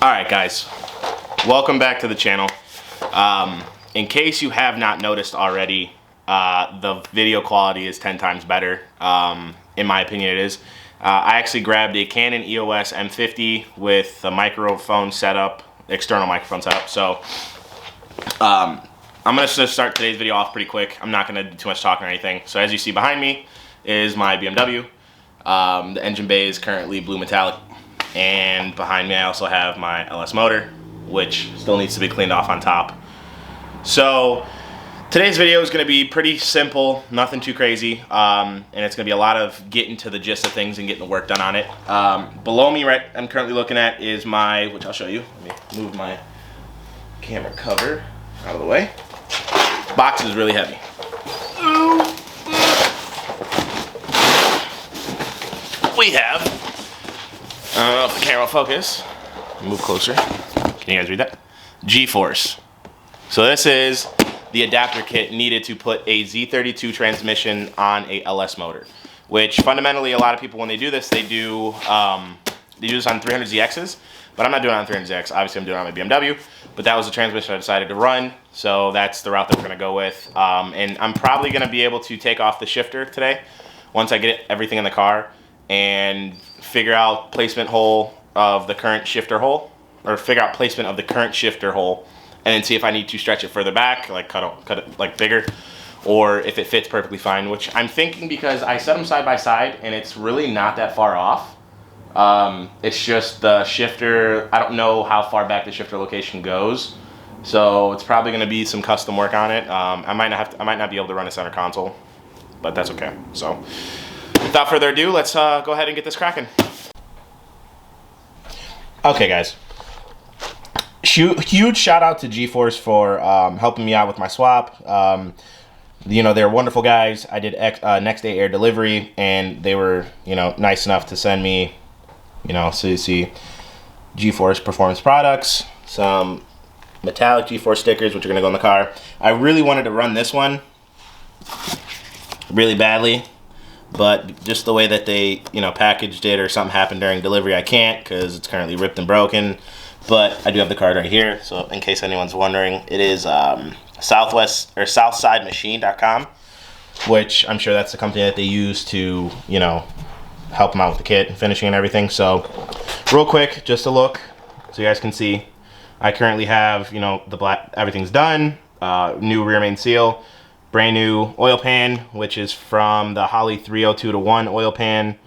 Alright guys, welcome back to the channel. In case you have not noticed already, the video quality is 10 times better. In my opinion it is. I actually grabbed a Canon EOS M50 with a microphone setup, external microphone setup. So I'm going to just start today's video off pretty quick. I'm not going to do too much talking or anything. So as you see behind me is my BMW. The engine bay is currently blue metallic. And behind me I also have my LS motor, which still needs to be cleaned off on top. So today's video is going to be pretty simple, nothing too crazy, and it's going to be a lot of getting to the gist of things and getting the work done on it. Below me, right, I'm currently looking at is my, which I'll show you. Let me move my camera cover out of the way. Box is really heavy. We have, I don't know if the camera will focus. Move closer. Can you guys read that? G-Force. So this is the adapter kit needed to put a Z32 transmission on a LS motor, which fundamentally a lot of people when they do this, they do this on 300ZXs, but I'm not doing it on 300ZX. Obviously I'm doing it on my BMW, but that was the transmission I decided to run, so that's the route that we're gonna go with. And I'm probably gonna be able to take off the shifter today once I get everything in the car and figure out placement hole of the current shifter hole, or figure out placement of the current shifter hole, and then see if I need to stretch it further back, like cut it like bigger, or if it fits perfectly fine, which I'm thinking because I set them side by side and it's really not that far off. It's just the shifter, I don't know how far back the shifter location goes, so it's probably going to be some custom work on it. I might not be able to run a center console, but that's okay. So without further ado, let's go ahead and get this cracking. Okay guys, huge shout out to G-Force for helping me out with my swap. You know, they're wonderful guys. I did next day air delivery and they were, you know, nice enough to send me, you know, so you see G-Force performance products, some metallic G-Force stickers which are gonna go in the car. I really wanted to run this one really badly, but just the way that they, you know, packaged it or something happened during delivery, I can't because it's currently ripped and broken. But I do have the card right here, so in case anyone's wondering, it is southsidemachine.com, which I'm sure that's the company that they use to, you know, help them out with the kit and finishing and everything. So real quick, just a look so you guys can see. I currently have, you know, the black, everything's done, new rear main seal, brand new oil pan, which is from the Holley 302-1 oil pan.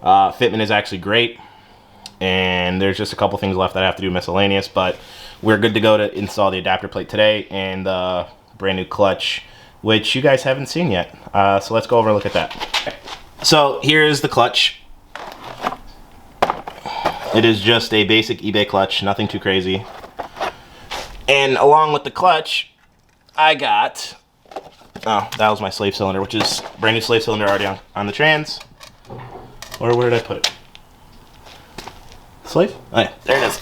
Fitment is actually great. And there's just a couple things left that I have to do miscellaneous, but we're good to go to install the adapter plate today and the brand new clutch, which you guys haven't seen yet. So let's go over and look at that. Okay. So here's the clutch. It is just a basic eBay clutch, nothing too crazy. And along with the clutch, I got, oh, that was my slave cylinder, which is brand new slave cylinder already on the trans. Or where did I put it? Slave? Oh yeah, there it is.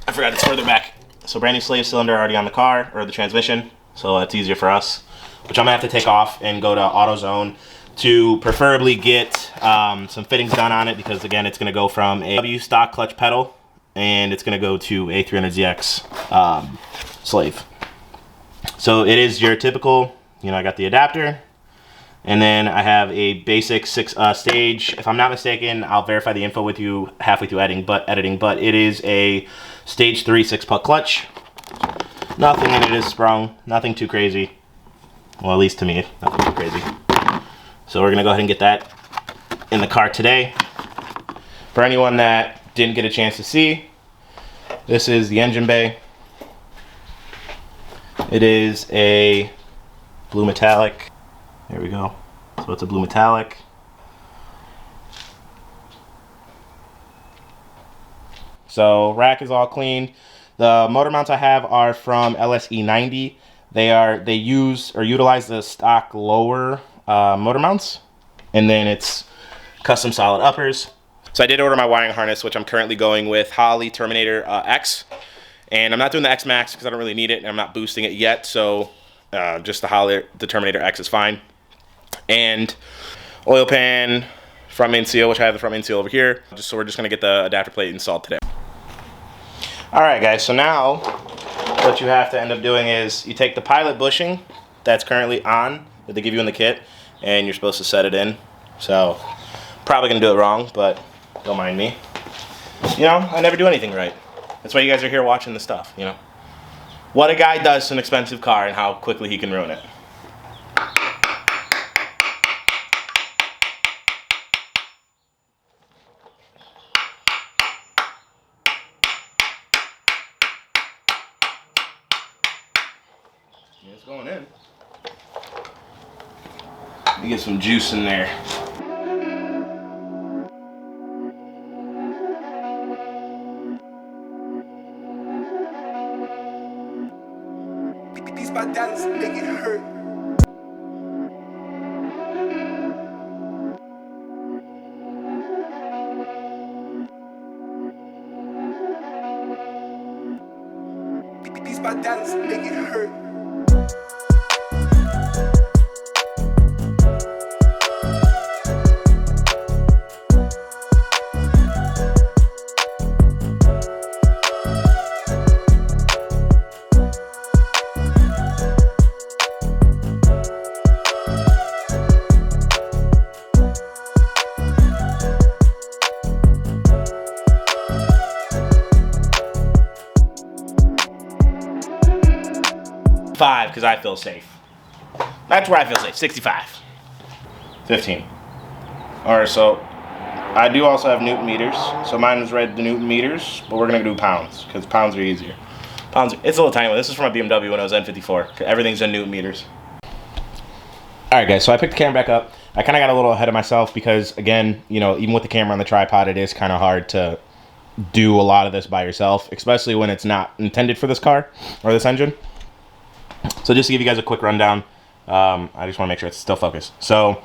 I forgot it's further back. So brand new slave cylinder already on the car, or the transmission, so that's easier for us, which I'm gonna have to take off and go to AutoZone to preferably get some fittings done on it, because again, it's gonna go from a W stock clutch pedal, and it's gonna go to a 300ZX slave. So it is your typical, you know, I got the adapter, and then I have a basic 6-stage. If I'm not mistaken, I'll verify the info with you halfway through editing, but it is a stage 3 6-puck clutch. Nothing in it is sprung, nothing too crazy. Well, at least to me, nothing too crazy. So we're gonna go ahead and get that in the car today. For anyone that didn't get a chance to see, this is the engine bay. It is a blue metallic. There we go. So it's a blue metallic. So rack is all cleaned. The motor mounts I have are from LSE90. They use or utilize the stock lower motor mounts, and then it's custom solid uppers. So I did order my wiring harness, which I'm currently going with Holley Terminator X, and I'm not doing the X Max because I don't really need it, and I'm not boosting it yet. So just the Terminator X is fine. And oil pan, front main seal, which I have the front main seal over here. So we're just gonna get the adapter plate installed today. All right, guys, so now what you have to end up doing is you take the pilot bushing that's currently on that they give you in the kit, and you're supposed to set it in. So probably gonna do it wrong, but don't mind me. You know, I never do anything right. That's why you guys are here watching the stuff, you know. What a guy does to an expensive car and how quickly he can ruin it. It's going in. Let me get some juice in there. These my dollars make it hurt. These my dollars make it hurt. $5 because I feel safe. That's where I feel safe. 65. 15. Alright, so I do also have Newton meters. So mine was read the Newton meters, but we're gonna do pounds because pounds are easier. Pounds, it's a little tiny one. This is from a BMW when I was N54. Everything's in Newton meters. Alright guys, so I picked the camera back up. I kind of got a little ahead of myself because, again, you know, even with the camera on the tripod, it is kind of hard to do a lot of this by yourself, especially when it's not intended for this car or this engine. So just to give you guys a quick rundown, I just want to make sure it's still focused. So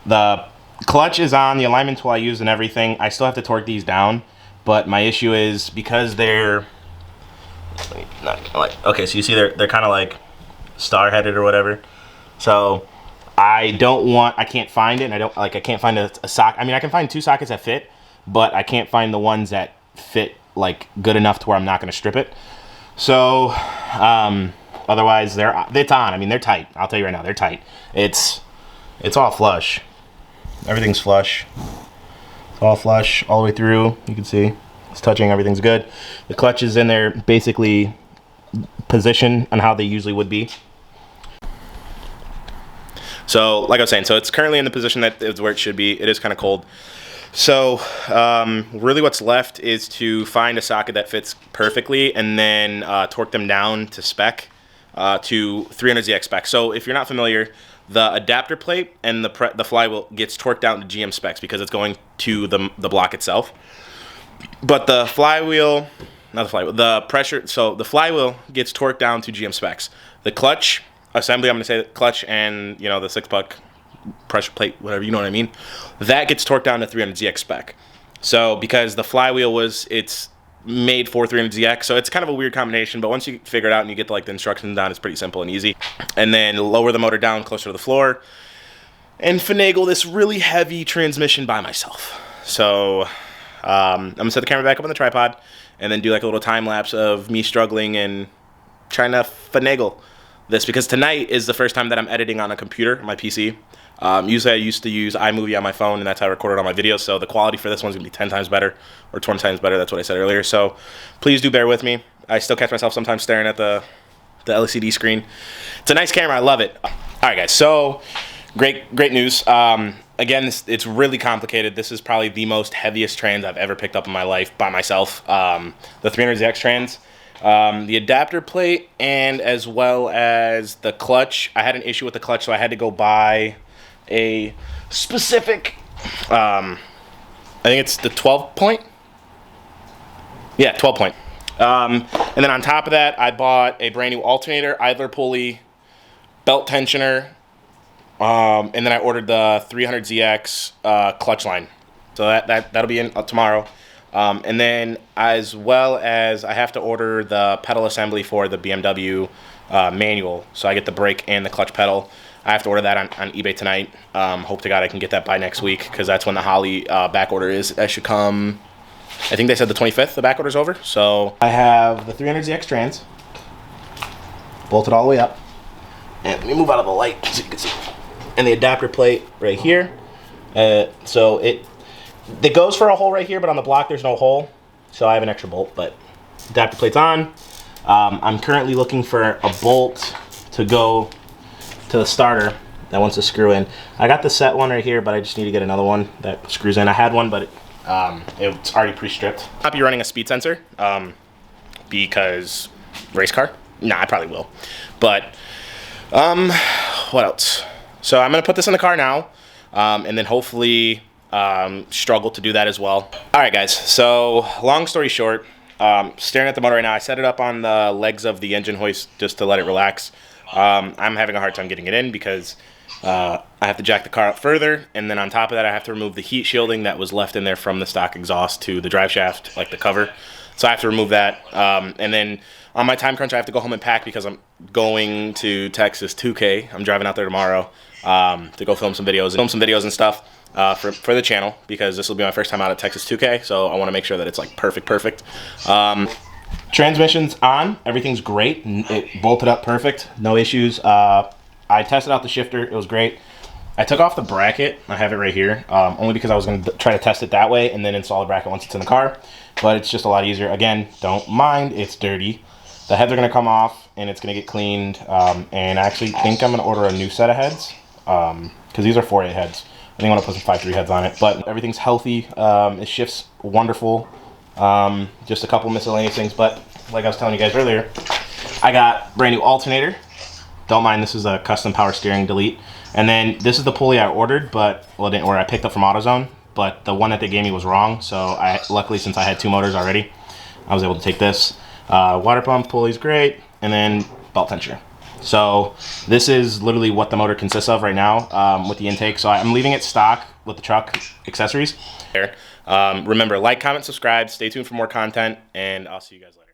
the clutch is on, the alignment tool I used and everything. I still have to torque these down, but my issue is because they're okay, so you see they're kind of like star headed or whatever. So I can't find it, and I can't find a socket. I mean, I can find 2 sockets that fit, but I can't find the ones that fit like good enough to where I'm not going to strip it. So otherwise it's on. I mean, they're tight. I'll tell you right now, they're tight. It's all flush. Everything's flush. It's all flush all the way through. You can see it's touching. Everything's good. The clutch is in there, basically position on how they usually would be. So, like I was saying, so it's currently in the position that is where it should be. It is kind of cold. So, really what's left is to find a socket that fits perfectly and then torque them down to spec, to 300ZX spec. So, if you're not familiar, the adapter plate and the flywheel gets torqued down to GM specs because it's going to the block itself. But the flywheel, not the flywheel, the pressure, so the flywheel gets torqued down to GM specs. The clutch assembly, I'm going to say clutch and, you know, the 6-puck pressure plate, whatever, you know what I mean, that gets torqued down to 300ZX spec. So because the flywheel it's made for 300ZX, so it's kind of a weird combination, but once you figure it out and you get like the instructions down, it's pretty simple and easy. And then lower the motor down closer to the floor and finagle this really heavy transmission by myself. So I'm gonna set the camera back up on the tripod and then do like a little time lapse of me struggling and trying to finagle this, because tonight is the first time that I'm editing on a computer, my PC. Usually I used to use iMovie on my phone, and that's how I recorded all my videos, so the quality for this one's going to be 10 times better, or 20 times better, that's what I said earlier. So please do bear with me. I still catch myself sometimes staring at the LCD screen. It's a nice camera, I love it. All right, guys, so great news. Again, it's really complicated. This is probably the most heaviest trans I've ever picked up in my life by myself. The 300ZX trans. The adapter plate and as well as the clutch. I had an issue with the clutch, so I had to go buy a specific, I think it's the 12 point. Yeah, 12 point. And then on top of that, I bought a brand new alternator, idler pulley, belt tensioner, and then I ordered the 300ZX clutch line. So that'll be in tomorrow. And then as well as I have to order the pedal assembly for the BMW manual. So I get the brake and the clutch pedal. I have to order that on eBay tonight. Hope to God I can get that by next week, because that's when the Holly back order is. That should come I think they said the 25th the back order's over. So I have the 300ZX trans bolted all the way up. And let me move out of the light so you can see. And the adapter plate right here. So it goes for a hole right here, but on the block there's no hole. So I have an extra bolt, but adapter plate's on. I'm currently looking for a bolt to go to the starter that wants to screw in. I got the set one right here, but I just need to get another one that screws in. I had one, but it's already pre-stripped. I'll be running a speed sensor because race car? Nah, I probably will. But what else? So I'm gonna put this in the car now, and then hopefully struggle to do that as well. All right, guys. So long story short, staring at the motor right now. I set it up on the legs of the engine hoist just to let it relax. I'm having a hard time getting it in because I have to jack the car up further, and then on top of that I have to remove the heat shielding that was left in there from the stock exhaust to the drive shaft, like the cover. So I have to remove that, and then on my time crunch I have to go home and pack because I'm going to Texas 2K. I'm driving out there tomorrow to go film some videos and stuff for the channel, because this will be my first time out at Texas 2K, so I want to make sure that it's like perfect. Transmission's on, everything's great, it bolted up perfect, no issues. I tested out the shifter, it was great. I took off the bracket, I have it right here, only because I was going to try to test it that way and then install the bracket once it's in the car, but it's just a lot easier. Again, don't mind, it's dirty. The heads are going to come off and it's going to get cleaned, and I actually think I'm going to order a new set of heads, because these are 4.8 heads. I think I want to put some 5.3 heads on it, but everything's healthy. It shifts wonderful. Just a couple miscellaneous things, but like I was telling you guys earlier, I got brand new alternator. Don't mind, this is a custom power steering delete. And then this is the pulley I ordered, but, well, it didn't order. I picked up from AutoZone, but the one that they gave me was wrong. So luckily, since I had 2 motors already, I was able to take this. Water pump, pulley's great, and then belt tensioner. So this is literally what the motor consists of right now, with the intake. So I'm leaving it stock with the truck accessories. Remember, like, comment, subscribe, stay tuned for more content, and I'll see you guys later.